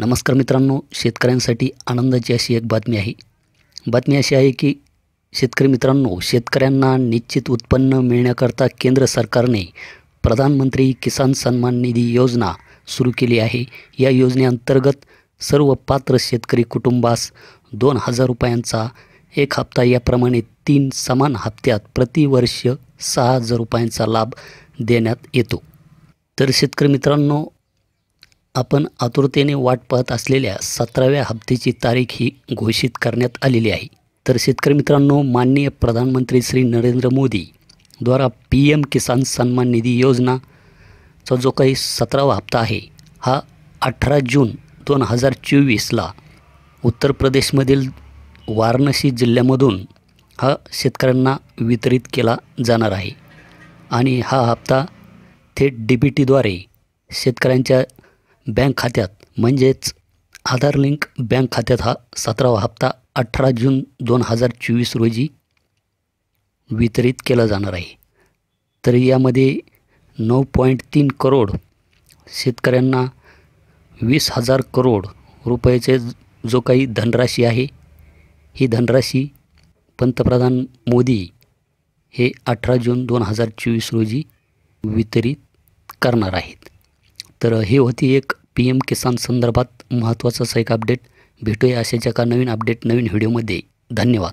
नमस्कार मित्रांनो, शेतकऱ्यांसाठी आनंदाची अशी एक बातमी आहे. बातमी अशी आहे की शेतकरी मित्रांनो, शेतकऱ्यांना निश्चित उत्पन्न मिळण्याकरता केंद्र सरकारने प्रधानमंत्री किसान सन्मान निधी योजना सुरू केली आहे. या योजनेअंतर्गत सर्व पात्र शेतकरी कुटुंबास 2,000 रुपयांचा एक हप्ता याप्रमाणे 3 समान हप्त्यात प्रतिवर्ष 6,000 रुपयांचा लाभ देण्यात येतो. तर शेतकरी मित्रांनो, आपण आतुरतेने वाट पाहत असलेल्या 17व्या हप्त्याची तारीख ही घोषित करण्यात आलेली आहे. तर शेतकरी मित्रांनो, माननीय प्रधानमंत्री श्री नरेंद्र मोदी द्वारा PM किसान सन्मान निधी योजनाचा जो काही 17वा हप्ता आहे, हा 18 जून 2024ला उत्तर प्रदेशमधील वाराणसी जिल्ह्यामधून हा शेतकऱ्यांना वितरित केला जाणार आहे. आणि हा हप्ता थेट DBTद्वारे शेतकऱ्यांच्या बँक खात्यात म्हणजेच आधार लिंक बँक खात्यात हा 17वा हप्ता 18 जून 2024 रोजी वितरित केला जाणार आहे. तर यामध्ये 9.3 करोड शेतकऱ्यांना 20,000 करोड रुपयाचे जो काही धनराशी आहे, ही धनराशी पंतप्रधान मोदी हे 18 जून 2024 रोजी वितरित करणार आहेत. तर हे होती एक PM किसान संदर्भात महत्त्वाचा एक अपडेट. भेटूया अशाच एका नवीन अपडेट नवीन व्हिडिओमध्ये. धन्यवाद.